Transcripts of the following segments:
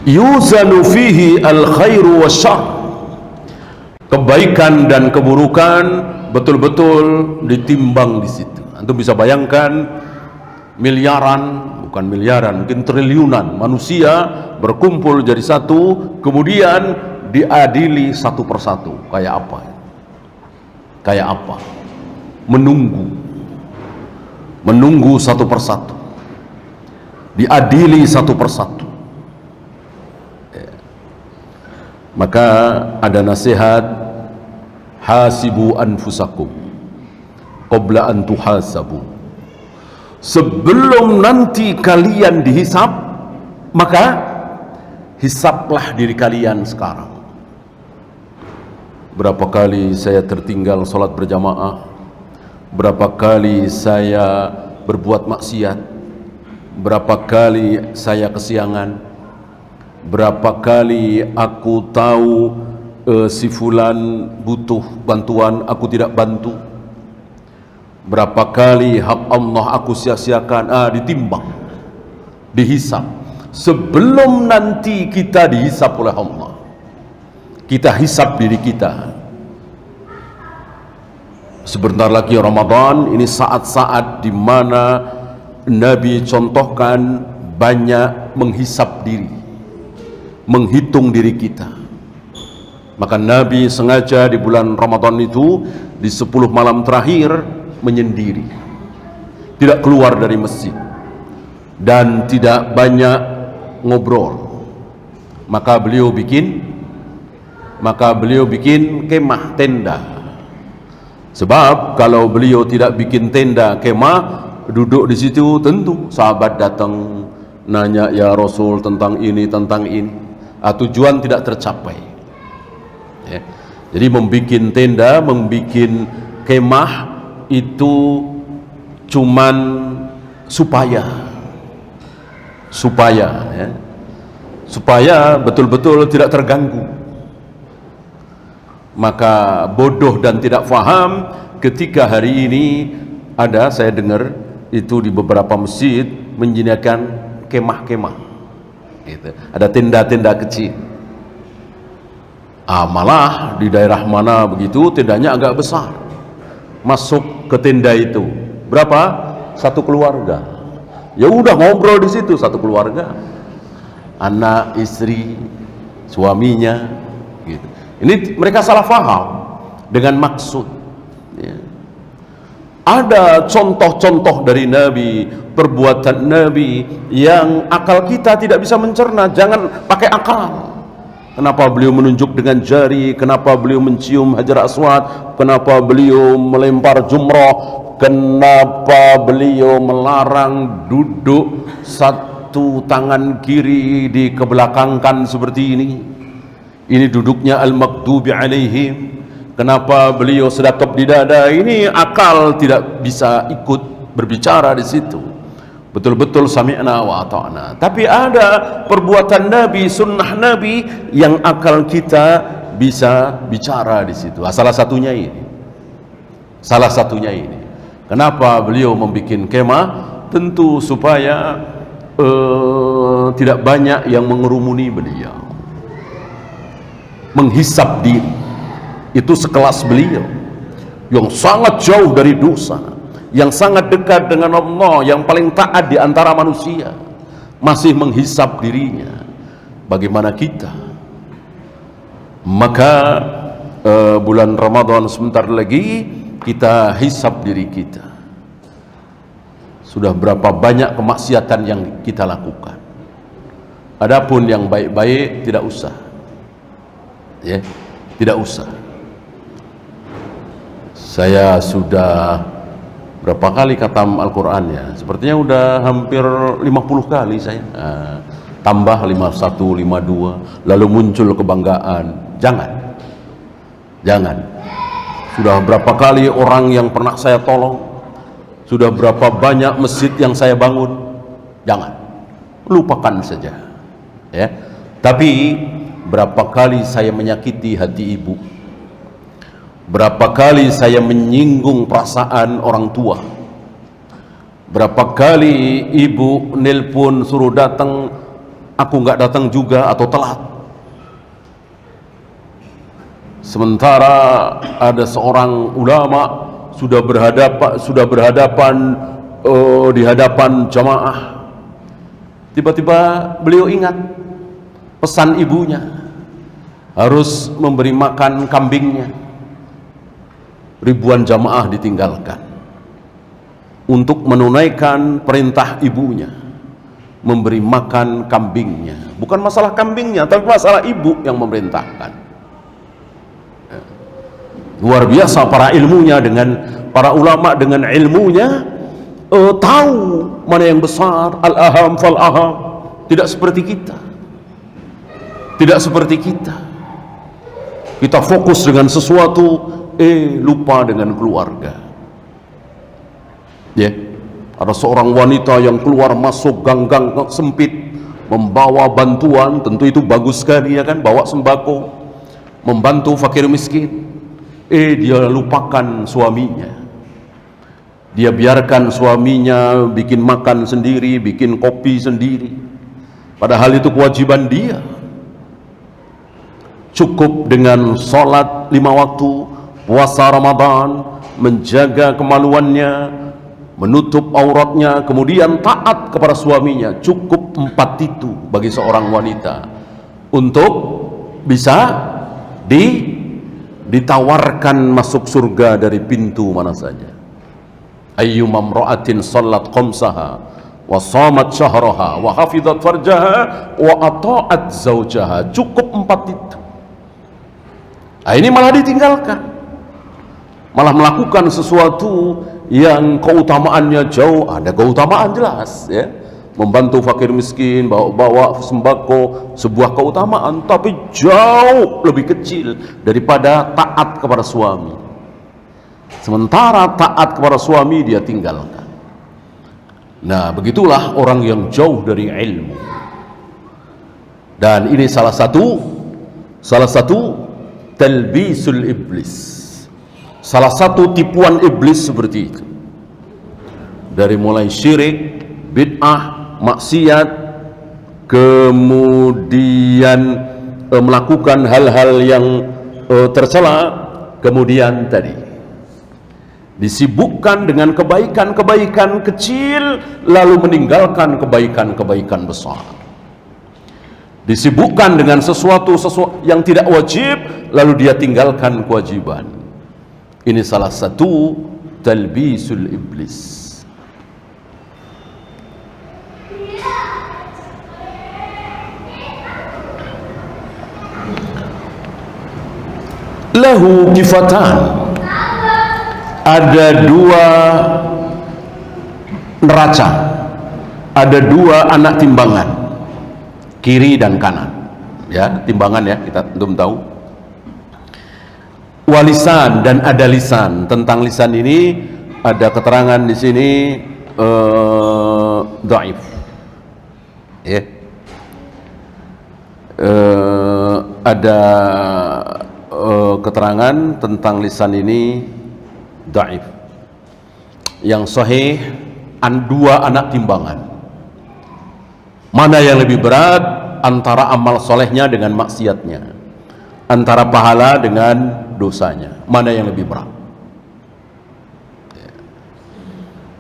yuzanu fihi al-khairu wasyarr, kebaikan dan keburukan betul-betul ditimbang di situ. Antum bisa bayangkan miliaran, bukan miliaran, mungkin triliunan manusia berkumpul jadi satu, kemudian diadili satu persatu. Kayak apa? Kayak apa? Menunggu satu persatu, diadili satu persatu. Maka ada nasihat, hasibu anfusakum qabla an tuhasabu. Sebelum nanti kalian dihisab, maka hisablah diri kalian sekarang. Berapa kali saya tertinggal sholat berjamaah, berapa kali saya berbuat maksiat, berapa kali saya kesiangan, berapa kali aku tahu si fulan butuh bantuan, aku tidak bantu, berapa kali hak Allah aku sia-siakan. Ditimbang, dihisab. Sebelum nanti kita dihisab oleh Allah, kita hisab diri kita. Sebentar lagi Ramadan, ini saat-saat di mana Nabi contohkan banyak menghisab diri, menghitung diri kita. Maka Nabi sengaja di bulan Ramadan itu, di 10 malam terakhir, menyendiri, tidak keluar dari masjid dan tidak banyak ngobrol. Maka beliau bikin kemah, tenda. Sebab kalau beliau tidak bikin tenda, kemah, duduk di situ, tentu sahabat datang nanya, ya Rasul tentang ini, tentang ini. Tujuan tidak tercapai. Jadi membuat tenda, membuat kemah itu cuman supaya betul-betul tidak terganggu. Maka bodoh dan tidak faham ketika hari ini ada, saya dengar itu di beberapa masjid menyediakan kemah-kemah gitu. Ada tenda-tenda kecil. Malah di daerah mana begitu tendanya agak besar. Masuk ke tenda itu berapa? Satu keluarga. Ya udah ngobrol di situ satu keluarga. Anak, istri, suaminya gitu. Ini mereka salah faham dengan maksud. Ada contoh-contoh dari Nabi, perbuatan Nabi yang akal kita tidak bisa mencerna. Jangan pakai akal. Kenapa beliau menunjuk dengan jari? Kenapa beliau mencium Hajar Aswad? Kenapa beliau melempar jumrah? Kenapa beliau melarang duduk satu tangan kiri dikebelakangkan seperti ini? Ini duduknya al-maghdubi alaihim. Kenapa beliau sedekap di dada? Ini akal tidak bisa ikut berbicara di situ. Betul-betul sami'na wa ata'na. Tapi ada perbuatan Nabi, sunnah Nabi yang akal kita bisa bicara di situ. Salah satunya ini. Kenapa beliau membuat kemah? Tentu supaya tidak banyak yang mengerumuni beliau. Menghisap diri. Itu sekelas beliau yang sangat jauh dari dosa, yang sangat dekat dengan Allah, yang paling taat di antara manusia, masih menghisap dirinya. Bagaimana kita? Maka bulan Ramadan sebentar lagi kita hisap diri kita. Sudah berapa banyak kemaksiatan yang kita lakukan. Adapun yang baik-baik tidak usah. Tidak usah. Saya sudah berapa kali khatam Al-Quran ya? Sepertinya udah hampir 50 kali saya. Tambah 51, 52, lalu muncul kebanggaan. Jangan. Sudah berapa kali orang yang pernah saya tolong? Sudah berapa banyak masjid yang saya bangun? Jangan. Lupakan saja. Ya. Tapi berapa kali saya menyakiti hati ibu? Berapa kali saya menyinggung perasaan orang tua? Berapa kali ibu nelpon suruh datang aku nggak datang juga atau telat. Sementara ada seorang ulama sudah berhadapan di hadapan jamaah, tiba-tiba beliau ingat pesan ibunya harus memberi makan kambingnya. Ribuan jamaah ditinggalkan untuk menunaikan perintah ibunya, memberi makan kambingnya. Bukan masalah kambingnya, tapi masalah ibu yang memerintahkan. Luar biasa para ilmunya, dengan para ulama dengan ilmunya tahu mana yang besar, al-aham fal-aham. Tidak seperti kita, tidak seperti kita. Kita fokus dengan sesuatu, lupa dengan keluarga. Ya, ada seorang wanita yang keluar masuk gang-gang sempit membawa bantuan, tentu itu bagus sekali ya kan, bawa sembako, membantu fakir miskin. Dia lupakan suaminya. Dia biarkan suaminya bikin makan sendiri, bikin kopi sendiri, padahal itu kewajiban dia. Cukup dengan sholat 5 waktu, puasa Ramadan, menjaga kemaluannya, menutup auratnya, kemudian taat kepada suaminya. Cukup 4 itu bagi seorang wanita untuk bisa ditawarkan masuk surga dari pintu mana saja. Ayyuma imra'atin shallat khamsaha wa shamat syahraha wa hafizat farjaha wa ata'at zawjaha. Cukup 4 itu. Ini malah ditinggalkan, malah melakukan sesuatu yang keutamaannya jauh. Ada keutamaan jelas ya, membantu fakir miskin, bawa sembako, sebuah keutamaan, tapi jauh lebih kecil daripada taat kepada suami. Sementara taat kepada suami dia tinggalkan. Nah, begitulah orang yang jauh dari ilmu. Dan ini salah satu talbisul iblis, salah satu tipuan iblis seperti itu. Dari mulai syirik, bid'ah, maksiat, kemudian melakukan hal-hal yang tercela, kemudian tadi disibukkan dengan kebaikan-kebaikan kecil lalu meninggalkan kebaikan-kebaikan besar. Disibukkan dengan sesuatu yang tidak wajib lalu dia tinggalkan kewajiban. Ini salah satu talbisul iblis. Lahu kifatan, ada 2 neraca, ada 2 anak timbangan, kiri dan kanan ya, timbangan ya, kita belum tahu. Walisan, dan ada lisan. Tentang lisan ini ada keterangan di sini dhaif ya. Ada keterangan tentang lisan ini dhaif. Yang sahih 2 anak timbangan. Mana yang lebih berat antara amal solehnya dengan maksiatnya, antara pahala dengan dosanya, mana yang lebih berat?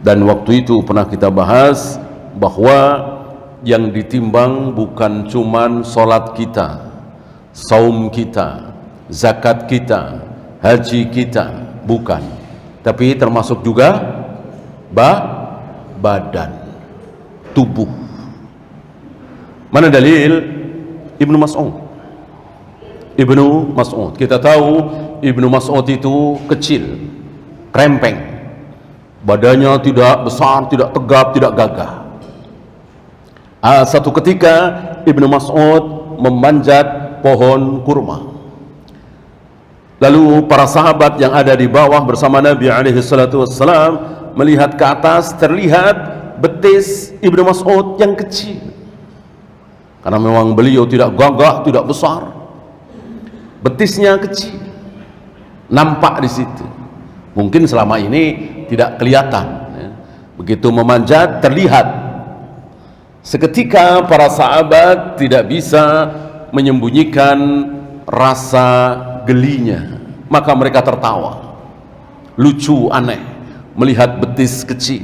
Dan waktu itu pernah kita bahas bahwa yang ditimbang bukan cuman sholat kita, saum kita, zakat kita, haji kita, bukan, tapi termasuk juga badan, tubuh. Mana dalil? Ibnu Mas'ud. Kita tahu Ibnu Mas'ud itu kecil, krempeng, badannya tidak besar, tidak tegap, tidak gagah. Satu ketika Ibnu Mas'ud memanjat pohon kurma. Lalu para sahabat yang ada di bawah bersama Nabi SAW melihat ke atas, terlihat betis Ibnu Mas'ud yang kecil. Karena memang beliau tidak gagah, tidak besar, betisnya kecil, nampak di situ. Mungkin selama ini tidak kelihatan ya. Begitu memanjat terlihat Seketika para sahabat tidak bisa menyembunyikan rasa gelinya, maka mereka tertawa. Lucu, aneh melihat betis kecil.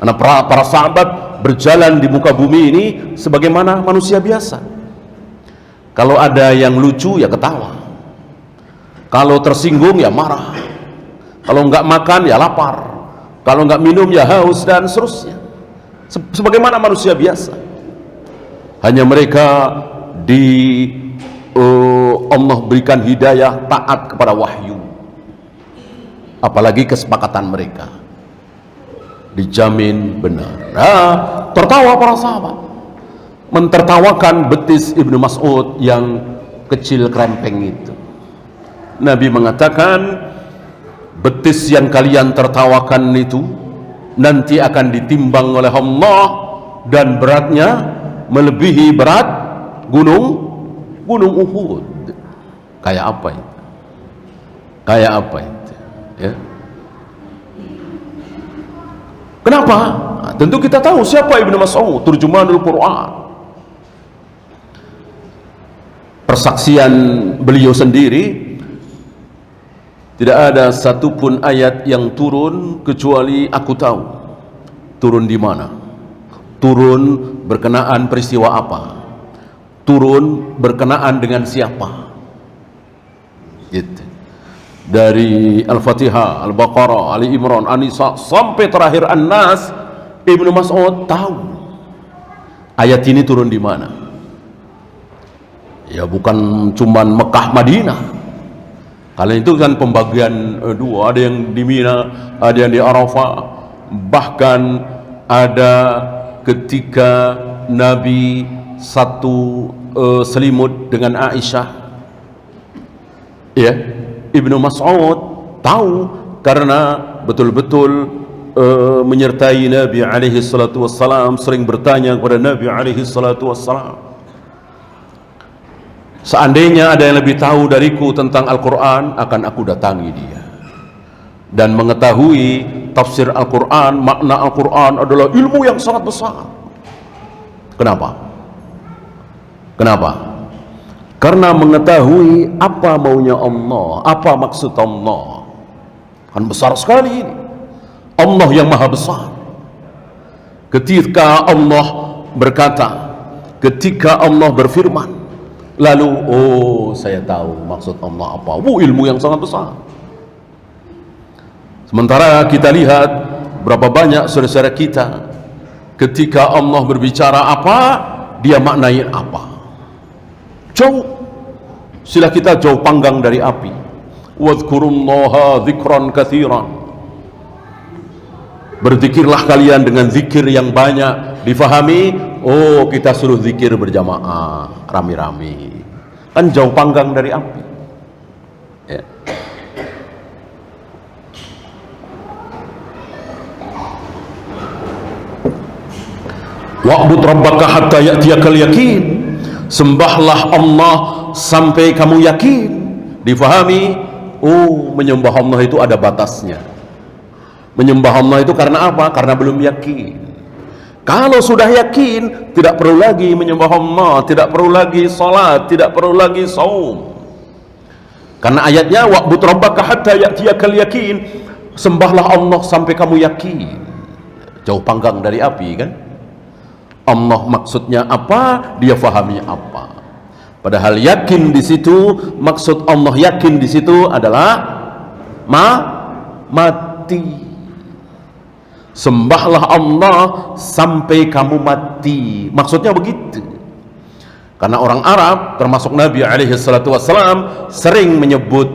Karena para sahabat berjalan di muka bumi ini sebagaimana manusia biasa. Kalau ada yang lucu ya ketawa, kalau tersinggung ya marah, kalau nggak makan ya lapar, kalau nggak minum ya haus, dan seterusnya. Sebagaimana manusia biasa. Hanya mereka Allah berikan hidayah taat kepada wahyu, apalagi kesepakatan mereka dijamin benar. Nah, tertawa para sahabat, mentertawakan betis Ibnu Mas'ud yang kecil krempeng itu. Nabi mengatakan, betis yang kalian tertawakan itu nanti akan ditimbang oleh Allah, dan beratnya melebihi berat gunung Uhud. Kayak apa itu? Kayak apa itu? Ya. Kenapa? Nah, tentu kita tahu siapa Ibnu Mas'ud, turjumanul Quran. Persaksian beliau sendiri, tidak ada satupun ayat yang turun kecuali aku tahu turun di mana, turun berkenaan peristiwa apa, turun berkenaan dengan siapa. Gitu. Dari Al-Fatihah, Al-Baqarah, Ali Imran, An-Nisa sampai terakhir An-Nas, Ibnu Mas'ud tahu ayat ini turun di mana. Ya bukan cuman Mekah Madinah. Kalian itu kan pembagian dua, ada yang di Mina, ada yang di Arafah. Bahkan ada ketika Nabi satu selimut dengan Aisyah. Ya, Ibnu Mas'ud tahu karena betul-betul menyertai Nabi alaihi salatu wassalam, sering bertanya kepada Nabi alaihi salatu wassalam. Seandainya ada yang lebih tahu dariku tentang Al-Quran, akan aku datangi dia. Dan mengetahui tafsir Al-Quran, makna Al-Quran adalah ilmu yang sangat besar. Kenapa? Kenapa? Karena mengetahui apa maunya Allah, apa maksud Allah. Kan besar sekali ini. Allah yang maha besar. Ketika Allah berkata, ketika Allah berfirman, lalu saya tahu maksud Allah apa. Ilmu yang sangat besar. Sementara kita lihat berapa banyak saudara-saudara kita, ketika Allah berbicara apa, dia maknai apa. Jauh, sila kita jauh panggang dari api. Wadhkurullaha dzikran katsiran. Berzikirlah kalian dengan zikir yang banyak. Difahami, kita suruh zikir berjamaah, rame-rame. Kan jauh panggang dari api. Ya. Wa'bud rabbaka hatta ya'tiyakal yakin. Sembahlah Allah sampai kamu yakin. Difahami, menyembah Allah itu ada batasnya. Menyembah Allah itu karena apa? Karena belum yakin. Kalau sudah yakin, tidak perlu lagi menyembah Allah, tidak perlu lagi salat, tidak perlu lagi saum. Karena ayatnya wa'bud rabbaka hatta ya'tiyakal yakin. Sembahlah Allah sampai kamu yakin. Jauh panggang dari api kan? Allah maksudnya apa, dia fahami apa. Padahal yakin di situ, maksud Allah yakin di situ adalah mati. Sembahlah Allah sampai kamu mati. Maksudnya begitu. Karena orang Arab, termasuk Nabi alaihi salatu wassalam, sering menyebut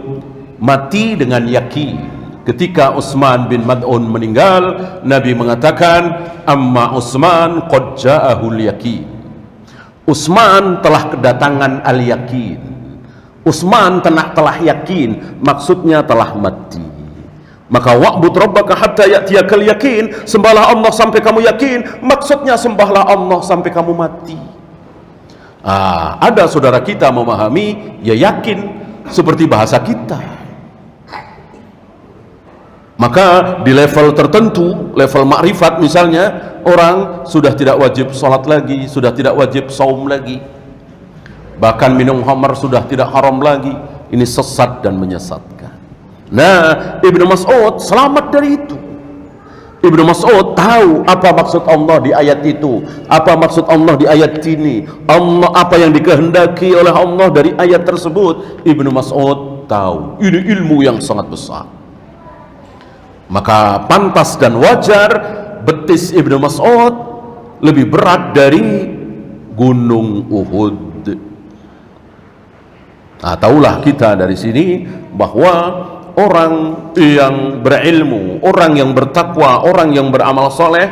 mati dengan yakin. Ketika Utsman bin Mad'un meninggal, Nabi mengatakan, amma Utsman qad ja'ahul yakin. Utsman telah kedatangan al-yakin. Utsman telah yakin, maksudnya telah mati. Maka wa'bud rabbaka hatta ya'tiyakal yakin, sembahlah Allah sampai kamu yakin, maksudnya sembahlah Allah sampai kamu mati. Ada saudara kita memahami, ya yakin seperti bahasa kita. Maka di level tertentu, level makrifat misalnya, orang sudah tidak wajib sholat lagi, sudah tidak wajib saum lagi, bahkan minum khamar sudah tidak haram lagi. Ini sesat dan menyesatkan. Nah, Ibnu Mas'ud selamat dari itu. Ibnu Mas'ud tahu apa maksud Allah di ayat itu, apa maksud Allah di ayat ini, Allah apa yang dikehendaki oleh Allah dari ayat tersebut. Ibnu Mas'ud tahu ini ilmu yang sangat besar. Maka pantas dan wajar betis Ibnu Mas'ud lebih berat dari gunung Uhud. Nah, tahulah kita dari sini bahwa orang yang berilmu, orang yang bertakwa, orang yang beramal soleh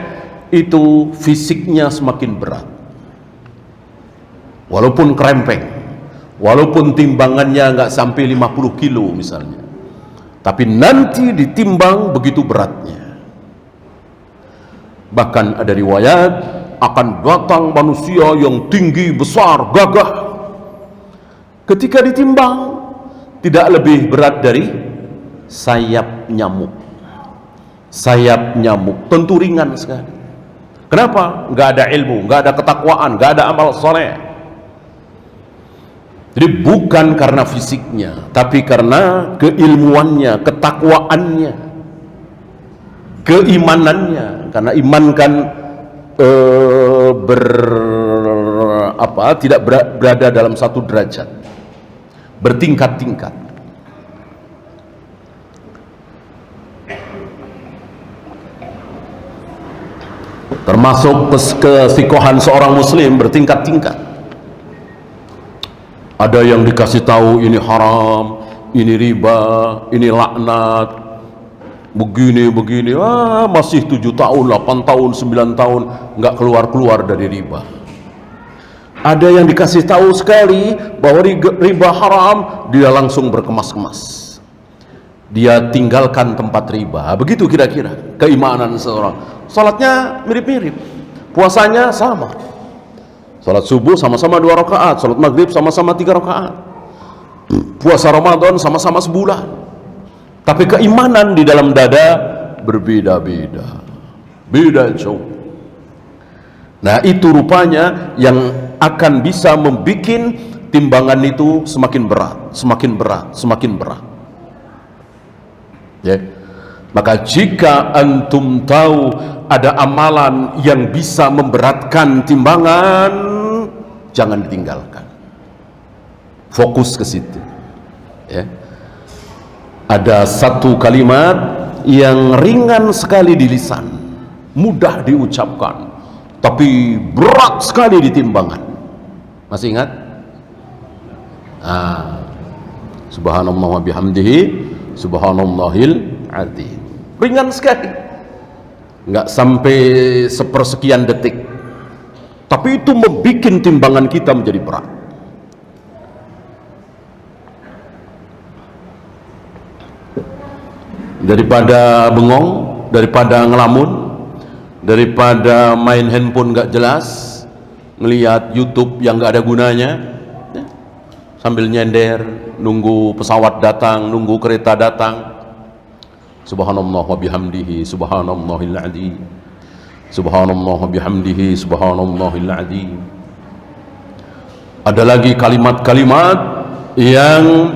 itu fisiknya semakin berat. Walaupun kerempeng, walaupun timbangannya nggak sampai 50 kilo misalnya, tapi nanti ditimbang begitu beratnya. Bahkan ada riwayat akan datang manusia yang tinggi, besar, gagah. Ketika ditimbang tidak lebih berat dari sayap nyamuk. Sayap nyamuk tentu ringan sekali. Kenapa? Nggak ada ilmu, nggak ada ketakwaan, nggak ada amal soleh. Jadi bukan karena fisiknya, tapi karena keilmuannya, ketakwaannya, keimanannya. Karena iman kan tidak berada dalam satu derajat, bertingkat-tingkat. Termasuk kesikohan seorang muslim bertingkat-tingkat. Ada yang dikasih tahu ini haram, ini riba, ini laknat, begini, masih 7 tahun, 8 tahun, 9 tahun nggak keluar dari riba. Ada yang dikasih tahu sekali bahwa riba haram, dia langsung berkemas-kemas. Dia tinggalkan tempat riba. Begitu kira-kira keimanan seorang. Salatnya mirip-mirip, puasanya sama. Salat subuh sama-sama 2 rakaat, salat maghrib sama-sama 3 rakaat, puasa Ramadan sama-sama sebulan. Tapi keimanan di dalam dada berbeda-beda, beda jauh. Nah, itu rupanya yang akan bisa membuat timbangan itu semakin berat, semakin berat, semakin berat. Ya. Maka jika antum tahu ada amalan yang bisa memberatkan timbangan, jangan ditinggalkan. Fokus ke situ. Ya. Ada satu kalimat yang ringan sekali di lisan, mudah diucapkan, tapi berat sekali di timbangan. Masih ingat? Subhanallah wa bihamdihi, subhanallahil azim. Ringan sekali, nggak sampai sepersekian detik, tapi itu membuat timbangan kita menjadi berat. Daripada bengong, daripada ngelamun, daripada main handphone nggak jelas, ngelihat YouTube yang nggak ada gunanya, sambil nyender, nunggu pesawat datang, nunggu kereta datang. Subhanallah wa bihamdihi, subhanallahil azim. Subhanallah wa bihamdihi, subhanallahil azim. Ada lagi kalimat-kalimat yang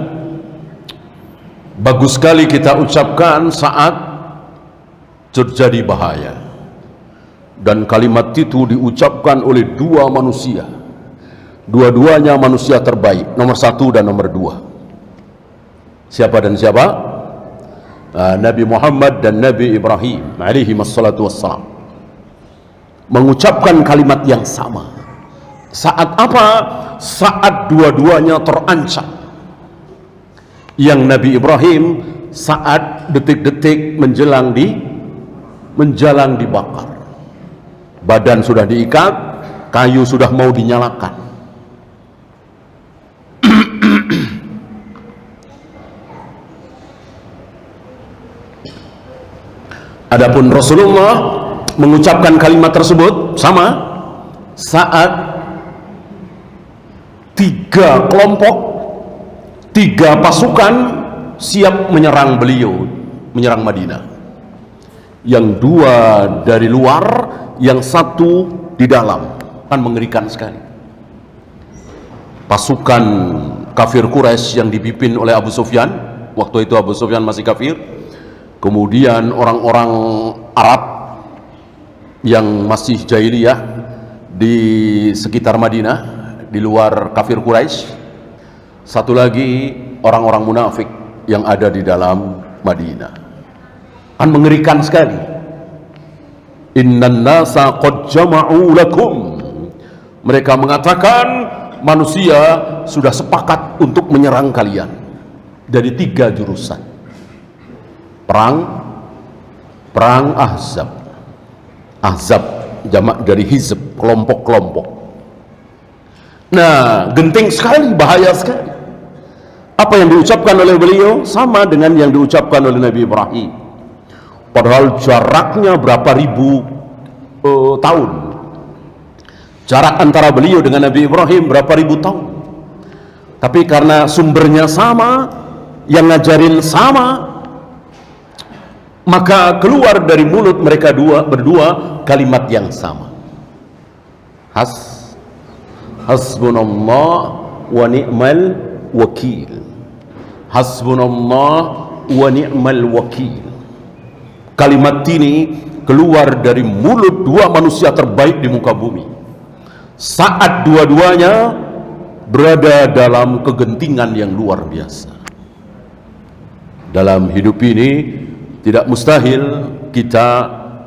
bagus sekali kita ucapkan saat terjadi bahaya. Dan kalimat itu diucapkan oleh 2 manusia. Dua-duanya manusia terbaik, nomor 1 dan nomor 2. Siapa dan siapa? Nabi Muhammad dan Nabi Ibrahim alaihi wassalatu wassalam mengucapkan kalimat yang sama. Saat apa? Saat dua-duanya terancam. Yang Nabi Ibrahim saat detik-detik menjelang dibakar. Badan sudah diikat, kayu sudah mau dinyalakan. Adapun Rasulullah mengucapkan kalimat tersebut sama saat 3 kelompok, 3 pasukan siap menyerang beliau, menyerang Madinah. yang dua dari luar, yang satu di dalam. Kan mengerikan sekali. Pasukan kafir Quraisy yang dipimpin oleh Abu Sufyan, waktu itu Abu Sufyan masih kafir, kemudian orang-orang Arab yang masih jahiliyah di sekitar Madinah, di luar kafir Quraisy, satu lagi orang-orang munafik yang ada di dalam Madinah. Kan mengerikan sekali. Innan nasa qad jama'u lakum. Mereka mengatakan manusia sudah sepakat untuk menyerang kalian dari 3 jurusan. Perang Ahzab. Ahzab jamak dari hizb, kelompok-kelompok. Nah, genting sekali, bahaya sekali. Apa yang diucapkan oleh beliau sama dengan yang diucapkan oleh Nabi Ibrahim. Padahal jaraknya berapa ribu tahun. Jarak antara beliau dengan Nabi Ibrahim berapa ribu tahun. Tapi karena sumbernya sama, yang ngajarin sama, maka keluar dari mulut mereka berdua kalimat yang sama. Hasbunallah wa ni'mal wakil. Hasbunallah wa ni'mal wakil. Kalimat ini keluar dari mulut 2 manusia terbaik di muka bumi saat dua-duanya berada dalam kegentingan yang luar biasa. Dalam hidup ini tidak mustahil kita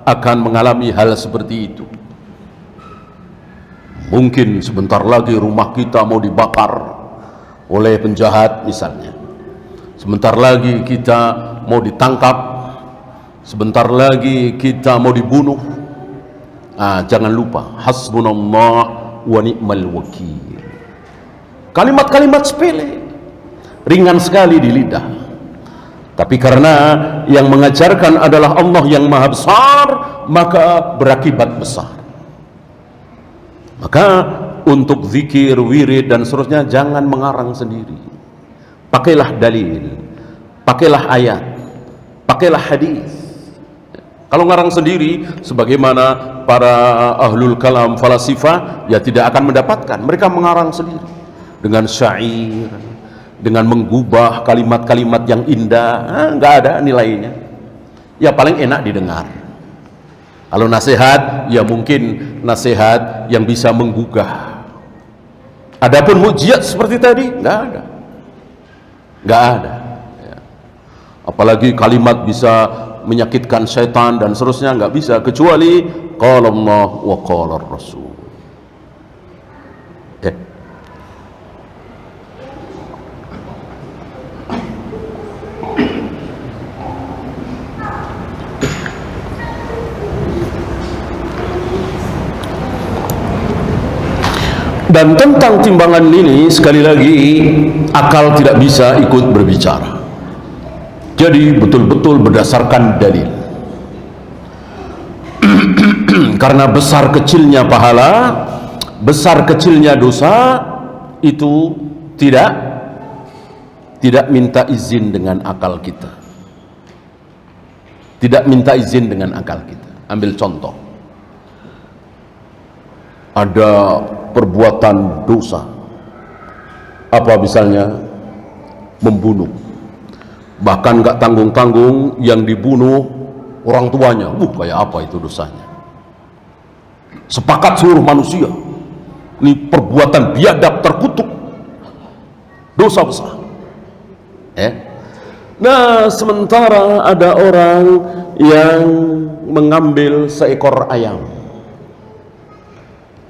akan mengalami hal seperti itu. Mungkin sebentar lagi rumah kita mau dibakar oleh penjahat misalnya. Sebentar lagi kita mau ditangkap. Sebentar lagi kita mau dibunuh. Jangan lupa hasbunallah wa ni'mal wakil. Kalimat-kalimat sepele, ringan sekali di lidah, tapi karena yang mengajarkan adalah Allah yang maha besar, maka berakibat besar. Maka untuk zikir, wirid dan seterusnya jangan mengarang sendiri. Pakailah dalil, pakailah ayat, pakailah hadis. Kalau ngarang sendiri, sebagaimana para ahlul kalam falasifah, ya tidak akan mendapatkan. Mereka mengarang sendiri dengan syair, dengan menggubah kalimat-kalimat yang indah, nggak ada nilainya. Ya paling enak didengar. Kalau nasihat, ya mungkin nasihat yang bisa menggugah. Adapun mukjizat seperti tadi, nggak ada, nggak ada. Ya. Apalagi kalimat bisa menyakitkan syaitan dan seterusnya, nggak bisa, kecuali qala Allah wa qala Rasul. Dan tentang timbangan ini sekali lagi akal tidak bisa ikut berbicara. Jadi betul-betul berdasarkan dalil. Karena besar kecilnya pahala, besar kecilnya dosa itu tidak minta izin dengan akal kita. Tidak minta izin dengan akal kita. Ambil contoh. Ada perbuatan dosa. Apa misalnya? Membunuh. Bahkan gak tanggung-tanggung yang dibunuh orang tuanya. Kayak apa itu dosanya? Sepakat seluruh manusia, ini perbuatan biadab, terkutuk, dosa besar. Nah, sementara ada orang yang mengambil seekor ayam,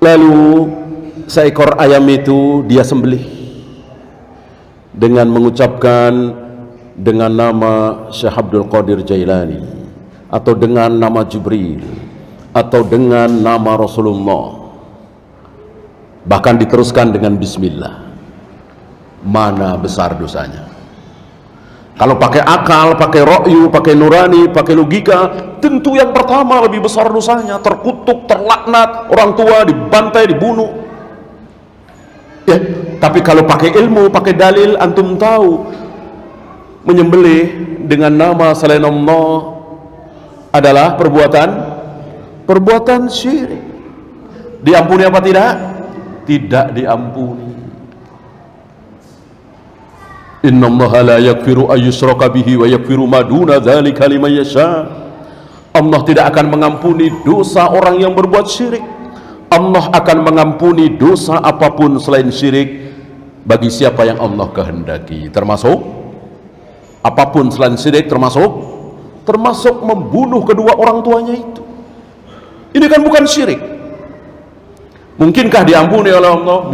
lalu seekor ayam itu dia sembelih dengan mengucapkan dengan nama Syekh Abdul Qadir Jailani, atau dengan nama Jibril, atau dengan nama Rasulullah, bahkan diteruskan dengan Bismillah. Mana besar dosanya? Kalau pakai akal, pakai ra'yu, pakai nurani, pakai logika, tentu yang pertama lebih besar dosanya. Terkutuk, terlaknat, orang tua dibantai, dibunuh. Ya, tapi kalau pakai ilmu, pakai dalil, antum tahu menyembelih dengan nama selain Allah adalah perbuatan syirik. Diampuni apa tidak? Tidak diampuni. Innallaha la yaghfiru ayyushraka bihi wa yaghfiru ma duna dzalika liman yasha. Allah tidak akan mengampuni dosa orang yang berbuat syirik. Allah akan mengampuni dosa apapun selain syirik bagi siapa yang Allah kehendaki. Termasuk apapun selain syirik, termasuk membunuh kedua orang tuanya itu. Ini kan bukan syirik. Mungkinkah diampuni oleh Allah?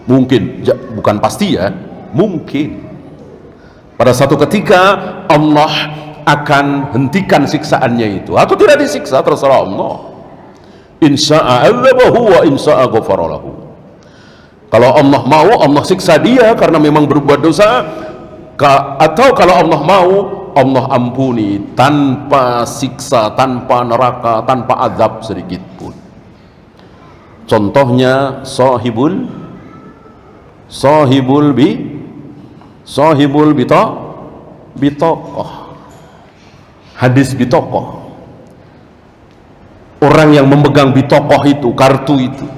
Mungkin, bukan pasti ya, mungkin. Pada satu ketika Allah akan hentikan siksaannya itu, atau tidak disiksa, terserah Allah. Insya'a adzabahu wa insya'a ghafara lahu. Kalau Allah mau, Allah siksa dia karena memang berbuat dosa, atau kalau Allah mau, Allah ampuni tanpa siksa, tanpa neraka, tanpa azab sedikit pun. Contohnya sahibul bitokoh, hadis bitokoh, orang yang memegang bitokoh itu, kartu itu.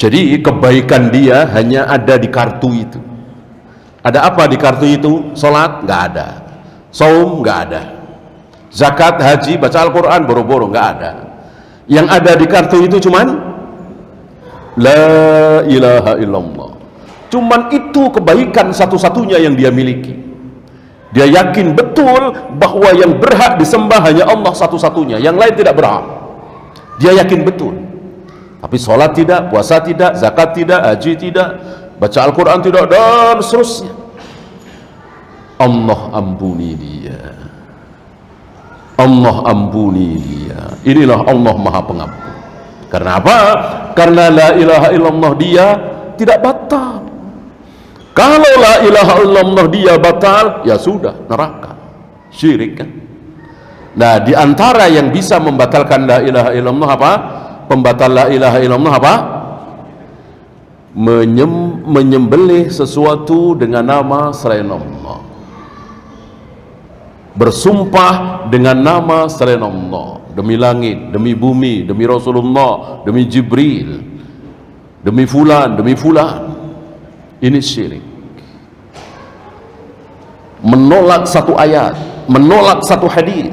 Jadi kebaikan dia hanya ada di kartu itu. Ada apa di kartu itu? Salat nggak ada, saum nggak ada, zakat, haji, baca Al-Quran boro-boro nggak ada. Yang ada di kartu itu cuman la ilaha illallah. Cuman itu kebaikan satu-satunya yang dia miliki. Dia yakin betul bahwa yang berhak disembah hanya Allah satu-satunya, yang lain tidak berhak. Dia yakin betul. Tapi sholat tidak, puasa tidak, zakat tidak, haji tidak, baca Al-Quran tidak, dan seterusnya. Allah ampuni dia. Allah ampuni dia. Inilah Allah Maha Pengampun. Karena apa? Karena la ilaha illallah dia tidak batal. Kalau la ilaha illallah dia batal, ya sudah, neraka, syirik kan. Nah, di antara yang bisa membatalkan la ilaha illallah apa? Pembatal la ilaha illallah apa? Menyembelih sesuatu dengan nama selain Allah, bersumpah dengan nama selain Allah, demi langit, demi bumi, demi Rasulullah, demi Jibril, demi fulan, demi fulan. Ini syirik. Menolak satu ayat, menolak satu hadis,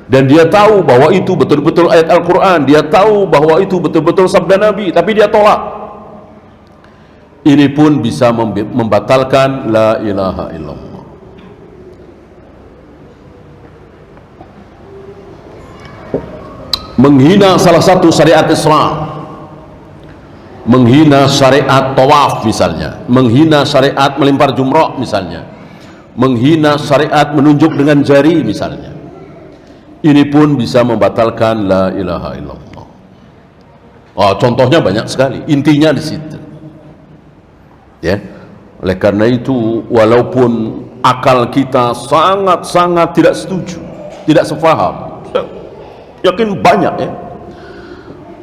dan dia tahu bahwa itu betul-betul ayat Al-Quran, dia tahu bahwa itu betul-betul sabda Nabi, tapi dia tolak. Ini pun bisa membatalkan la ilaha illallah. Menghina salah satu syariat Islam, menghina syariat tawaf misalnya, menghina syariat melempar jumrah misalnya, menghina syariat menunjuk dengan jari misalnya, ini pun bisa membatalkan la ilaha illallah. Contohnya banyak sekali, intinya di situ. Ya, oleh karena itu, walaupun akal kita sangat-sangat tidak setuju, tidak sepaham, yakin banyak ya,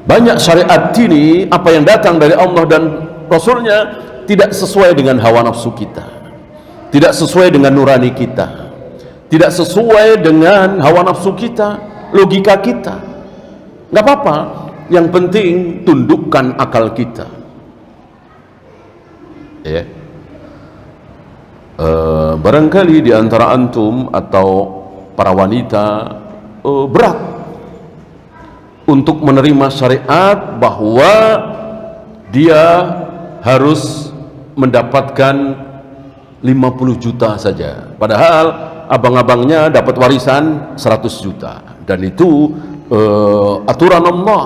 banyak syariat ini, apa yang datang dari Allah dan Rasulnya tidak sesuai dengan hawa nafsu kita, tidak sesuai dengan nurani kita, tidak sesuai dengan hawa nafsu kita, logika kita. Nggak apa-apa, yang penting tundukkan akal kita. Ya, barangkali di antara antum atau para wanita berat untuk menerima syariat bahwa dia harus mendapatkan 50 juta saja, padahal abang-abangnya dapat warisan 100 juta, dan itu aturan Allah,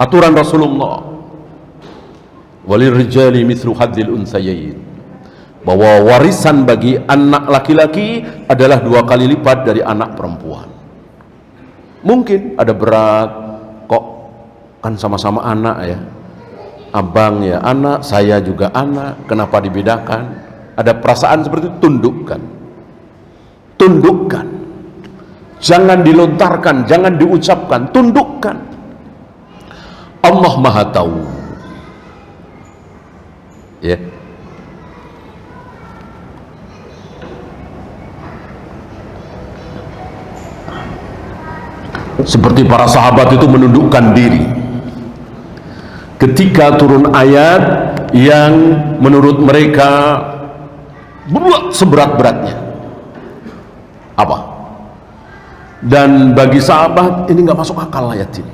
aturan Rasulullah. Walirrijali mithlu hadzil unsayain, bahwa warisan bagi anak laki-laki adalah 2 kali lipat dari anak perempuan. Mungkin ada berat, kok kan sama-sama anak ya, abang ya anak, saya juga anak, kenapa dibedakan? Ada perasaan seperti itu, tundukkan, jangan dilontarkan, jangan diucapkan, tundukkan. Allah Maha Tahu. Ya, seperti para sahabat itu menundukkan diri ketika turun ayat yang menurut mereka seberat-beratnya. Apa? Dan bagi sahabat ini nggak masuk akal ayat ini,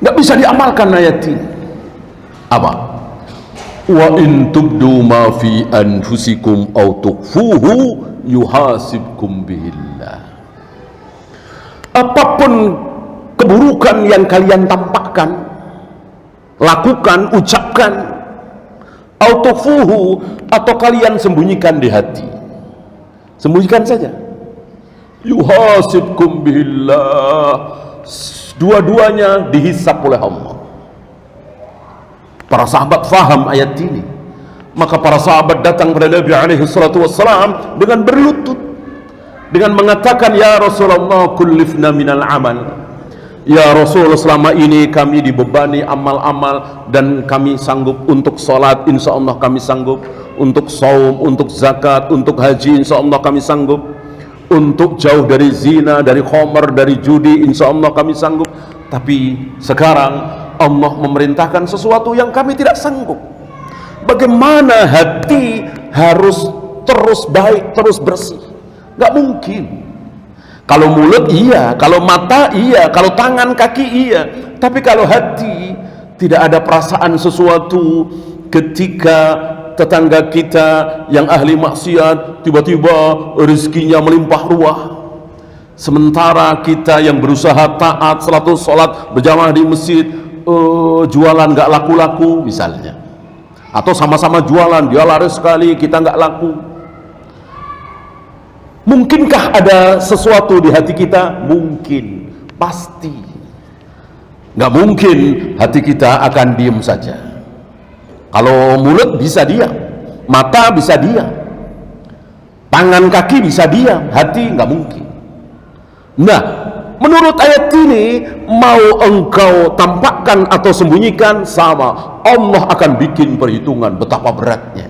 nggak bisa diamalkan ayat ini. Apa? Wa in tubdu ma fi anfusikum aw tukhfuhu yuhasibkum bihillah. Apapun keburukan yang kalian tampakkan, lakukan, ucapkan, aw tukhfuhu, atau kalian sembunyikan di hati, sembunyikan saja, yuhasibkum bihillah, dua-duanya dihisap oleh Allah. Para sahabat faham ayat ini, maka para sahabat datang kepada Nabi alaihi salatu wassalam dengan berlutut, dengan mengatakan, ya Rasulullah, kullifna minal amal. Ya Rasul, selama ini kami dibebani amal-amal dan kami sanggup untuk sholat, insya Allah kami sanggup, untuk saum, untuk zakat, untuk haji, insya Allah kami sanggup, untuk jauh dari zina, dari khamar, dari judi, insya Allah kami sanggup. Tapi sekarang Allah memerintahkan sesuatu yang kami tidak sanggup. Bagaimana hati harus terus baik, terus bersih? Gak mungkin. Kalau mulut iya, kalau mata iya, kalau tangan kaki iya, tapi kalau hati tidak ada perasaan sesuatu. Ketika tetangga kita yang ahli maksiat tiba-tiba rezekinya melimpah ruah, sementara kita yang berusaha taat, sholat berjamaah di masjid, jualan nggak laku-laku misalnya, atau sama-sama jualan, dia laris sekali, kita nggak laku. Mungkinkah ada sesuatu di hati kita? Mungkin, pasti. Nggak mungkin hati kita akan diam saja. Kalau mulut bisa diam, mata bisa diam, tangan kaki bisa diam, hati nggak mungkin. Nah, menurut ayat ini, mau engkau tampakkan atau sembunyikan sama, Allah akan bikin perhitungan betapa beratnya.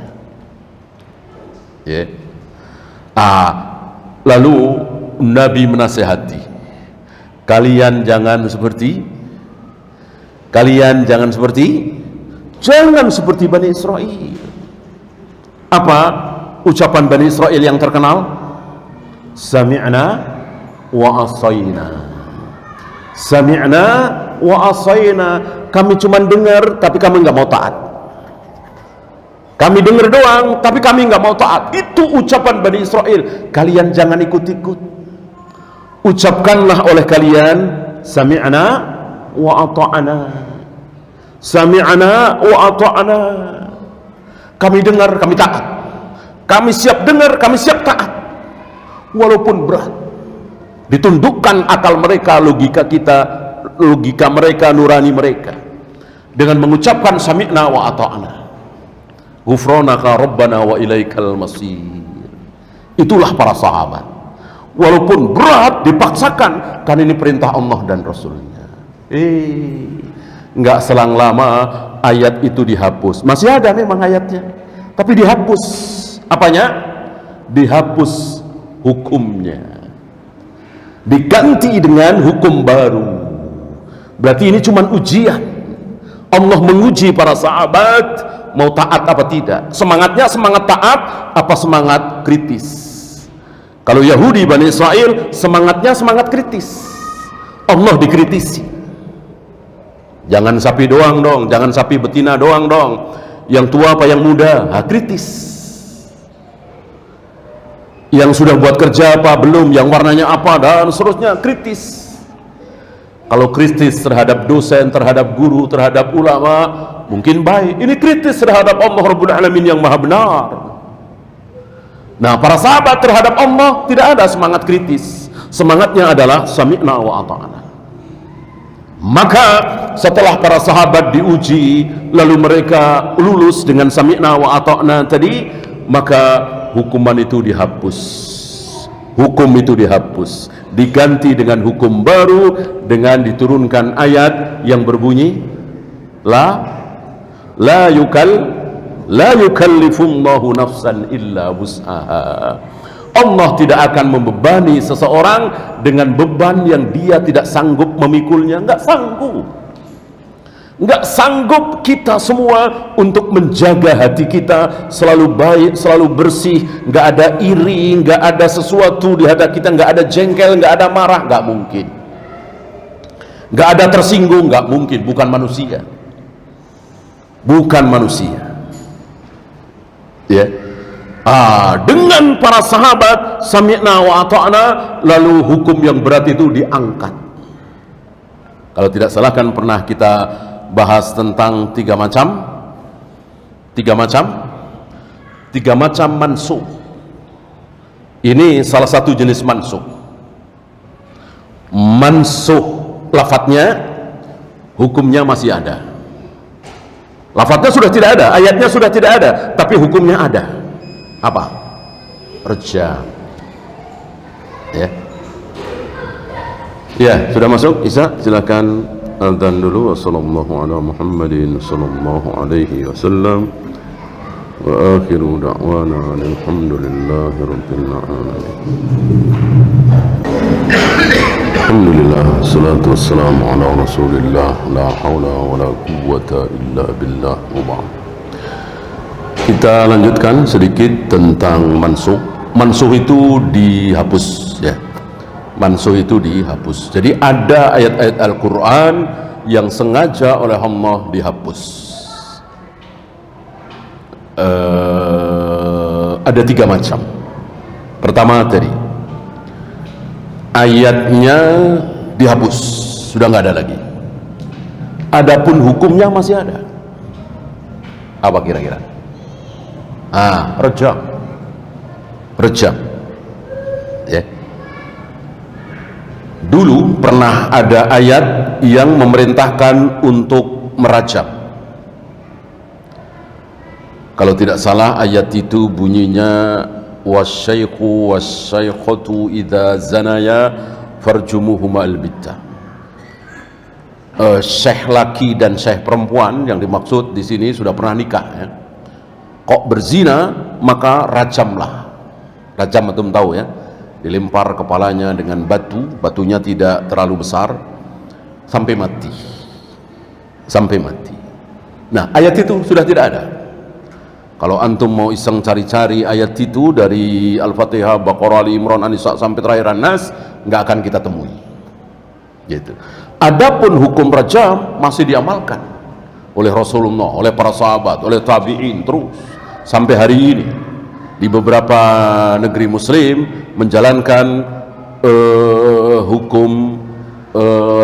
Lalu Nabi menasihati, kalian jangan seperti Bani Israel. Apa ucapan Bani Israel yang terkenal? Sami'na wa asayna. Sami'na wa asayna. Kami cuma dengar tapi kami nggak mau taat. Kami dengar doang tapi kami nggak mau taat. Itu ucapan Bani Israel. Kalian jangan ikut-ikut. Ucapkanlah oleh kalian, sami'na wa ata'na. Sami'na wa ata'na. Kami dengar, kami taat. Kami siap dengar, kami siap taat. Walaupun berat. Ditundukkan akal mereka, logika kita, logika mereka, nurani mereka, dengan mengucapkan sami'na wa ata'na. Ghufranaka Rabbana wa ilaikal masir. Itulah para sahabat. Walaupun berat, dipaksakan, karena ini perintah Allah dan Rasulnya. Nggak selang lama ayat itu dihapus. Masih ada memang ayatnya, tapi dihapus. Apanya? Dihapus hukumnya, diganti dengan hukum baru. Berarti ini cuma ujian. Allah menguji para sahabat mau taat apa tidak. Semangatnya semangat taat apa semangat kritis. Kalau Yahudi Bani Israel semangatnya semangat kritis, Allah dikritisi. Jangan sapi doang dong, jangan sapi betina doang dong, yang tua apa yang muda, kritis. Yang sudah buat kerja apa belum, yang warnanya apa, dan seterusnya, kritis. Kalau kritis terhadap dosen, terhadap guru, terhadap ulama, mungkin baik. Ini kritis terhadap Allah Rabbul Alamin yang maha benar. Nah, para sahabat terhadap Allah tidak ada semangat kritis. Semangatnya adalah sami'na wa ata'na. Maka setelah para sahabat diuji, lalu mereka lulus dengan sami'na wa ata'na tadi, maka hukuman itu dihapus. Hukum itu dihapus, diganti dengan hukum baru, dengan diturunkan ayat yang berbunyi la yukallifullahu nafsan illa wus'aha Allah tidak akan membebani seseorang dengan beban yang dia tidak sanggup memikulnya. Nggak sanggup. Nggak sanggup kita semua untuk menjaga hati kita selalu baik, selalu bersih, nggak ada iri, nggak ada sesuatu di hati kita, nggak ada jengkel, nggak ada marah, nggak mungkin. Nggak ada tersinggung, nggak mungkin. Bukan manusia. Bukan manusia. Ya. Dengan para sahabat sami'na wa ata'na, lalu hukum yang berat itu diangkat. Kalau tidak salah kan pernah kita bahas tentang tiga macam mansukh. Ini salah satu jenis mansukh. Mansukh lafadznya, hukumnya masih ada. Lafadznya sudah tidak ada, ayatnya sudah tidak ada, tapi hukumnya ada. Apa? Rejam. Ya. Ya, sudah masuk? Isa, silakan adzan dulu. Wassallallahu ala Muhammadin sallallahu alaihi wasallam. Wa akhiru da'wana alhamdulillahi rabbil alamin. Alhamdulillah, salatu wassalamu ala rasulillah, la hawla wa la quwwata illa billah. Kita lanjutkan sedikit tentang mansukh. Mansukh itu dihapus, ya. Mansukh itu dihapus. Jadi ada ayat-ayat Al-Quran yang sengaja oleh Allah dihapus. Ada tiga macam. Pertama tadi, ayatnya dihapus, sudah nggak ada lagi. Adapun hukumnya masih ada. Apa kira-kira? Rejam. Ya. Dulu pernah ada ayat yang memerintahkan untuk merajam. Kalau tidak salah ayat itu bunyinya wasyaikhu wasyaikhatu idza zanaya farjumuhuma albitta. Syekh laki dan syekh perempuan yang dimaksud di sini sudah pernah nikah, ya. Kok berzina maka rajamlah. Rajam antum tahu, ya, dilempar kepalanya dengan batu, batunya tidak terlalu besar, sampai mati. Nah, ayat itu sudah tidak ada. Kalau antum mau iseng cari-cari ayat itu dari Al-Fatihah, Baqarah, Ali Imran, An-Nisa sampai terakhir An-Nas, nggak akan kita temui. Gitu. Adapun hukum rajam masih diamalkan oleh Rasulullah, oleh para sahabat, oleh tabi'in, terus sampai hari ini di beberapa negeri muslim menjalankan hukum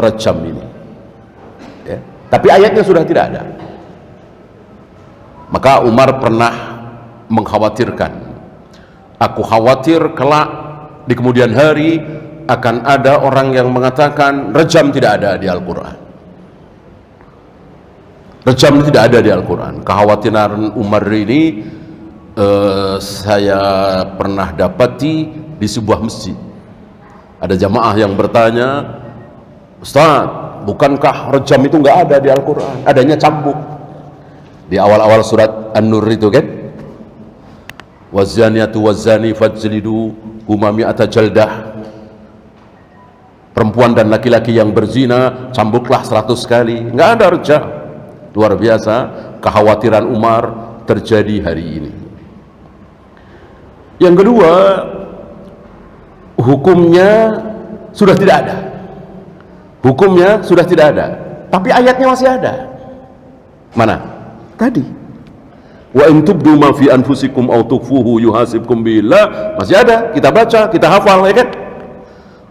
rajam ini, ya. Tapi ayatnya sudah tidak ada. Maka Umar pernah mengkhawatirkan, aku khawatir kelak di kemudian hari akan ada orang yang mengatakan rajam tidak ada di Al-Quran. Rejam tidak ada di Al-Quran. Kekhawatiran Umar ini saya pernah dapati di sebuah masjid. Ada jamaah yang bertanya, Ustaz, bukankah rejam itu nggak ada di Al-Quran? Adanya cambuk. Di awal-awal surat An-Nur itu kan, wazaniatu wazani fajlidu huma mi'ata jaldah. Perempuan dan laki-laki yang berzina cambuklah 100 kali. Nggak ada rejam. Luar biasa kekhawatiran Umar terjadi hari ini. Yang kedua, hukumnya sudah tidak ada. Hukumnya sudah tidak ada, tapi ayatnya masih ada. Mana? Tadi. Wa in tubdu ma fi anfusikum aw tukhfuhu yuhasibkum billah, masih ada, kita baca, kita hafal, ya kan?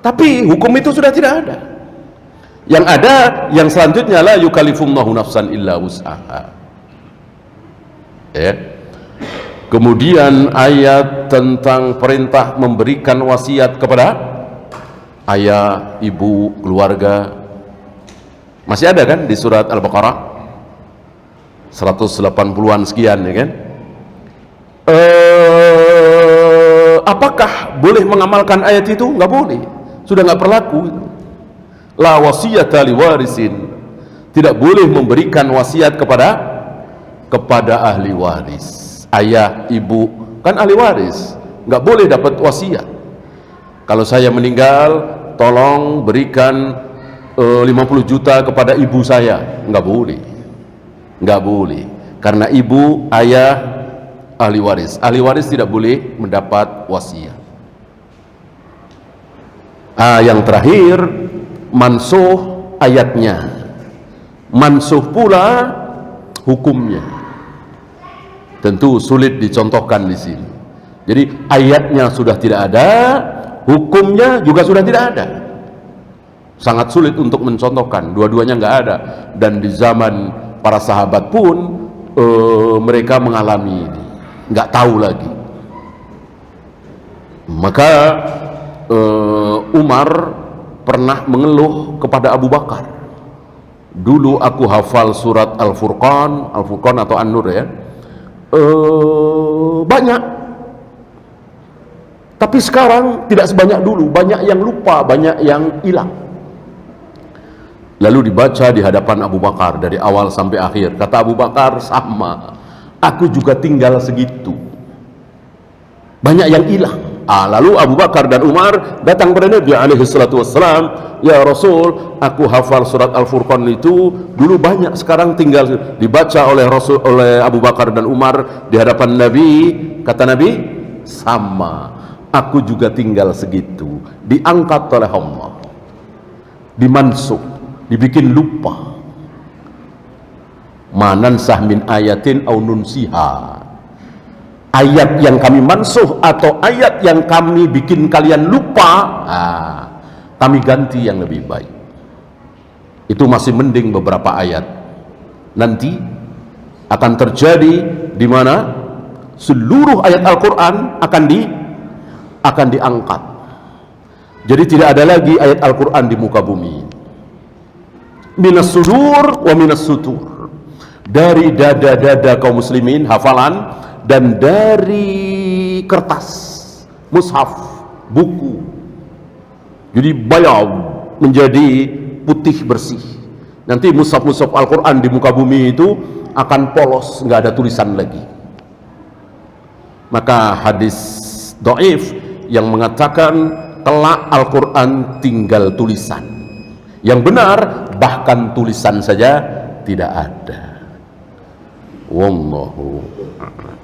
Tapi hukum itu sudah tidak ada. Yang ada, yang selanjutnya, la yukallifullahu nafsan illa wus'aha. Ya. Kemudian ayat tentang perintah memberikan wasiat kepada ayah, ibu, keluarga, masih ada kan di surat Al-Baqarah 180-an sekian, ya kan? Apakah boleh mengamalkan ayat itu? Nggak boleh, sudah nggak berlaku. La wasiyata liwarisin, tidak boleh memberikan wasiat kepada ahli waris. Ayah, ibu kan ahli waris, nggak boleh dapat wasiat. Kalau saya meninggal, tolong berikan 50 juta kepada ibu saya. Nggak boleh. Nggak boleh. Karena ibu, ayah, ahli waris. Ahli waris tidak boleh mendapat wasiat. Yang terakhir, mansuh ayatnya. Mansuh pula hukumnya. Tentu sulit dicontohkan di sini. Jadi ayatnya sudah tidak ada, hukumnya juga sudah tidak ada. Sangat sulit untuk mencontohkan, dua-duanya nggak ada. Dan di zaman para sahabat pun mereka mengalami ini, nggak tahu lagi. Maka Umar pernah mengeluh kepada Abu Bakar. Dulu aku hafal surat Al-Furqan atau An-Nur ya, banyak. Tapi sekarang tidak sebanyak dulu, banyak yang lupa, banyak yang hilang. Lalu dibaca di hadapan Abu Bakar dari awal sampai akhir. Kata Abu Bakar, sama, aku juga tinggal segitu, banyak yang hilang. Lalu Abu Bakar dan Umar datang kepada Nabi alaihissalatu wassalam, ya Rasul, aku hafal surat Al-Furqan itu dulu banyak, sekarang tinggal. Dibaca oleh Abu Bakar dan Umar di hadapan Nabi. Kata Nabi, sama, aku juga tinggal segitu. Diangkat oleh Allah, dimansuh, dibikin lupa. Manansah min ayatin au nunsiha, ayat yang kami mansuh atau ayat yang kami bikin kalian lupa, kami ganti yang lebih baik. Itu masih mending beberapa ayat. Nanti akan terjadi di mana seluruh ayat Al-Quran akan diangkat. Jadi tidak ada lagi ayat Al-Quran di muka bumi. Minas sudur wa minas sutur, dari dada-dada kaum muslimin hafalan, dan dari kertas mushaf, buku, jadi bayab, menjadi putih bersih. Nanti mushaf-mushaf Al-Quran di muka bumi itu akan polos, nggak ada tulisan lagi. Maka hadis dhaif yang mengatakan kelak Al-Quran tinggal tulisan, yang benar bahkan tulisan saja tidak ada. Wallahu a'lam.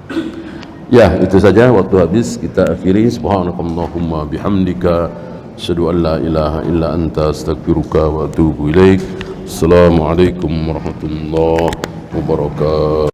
Ya, itu saja, waktu habis, kita akhiri. Subhanakallahumma bihamdika asyhadu an la ilaha illa anta astaghfiruka wa atubu ilaik. Assalamualaikum warahmatullahi wabarakatuh.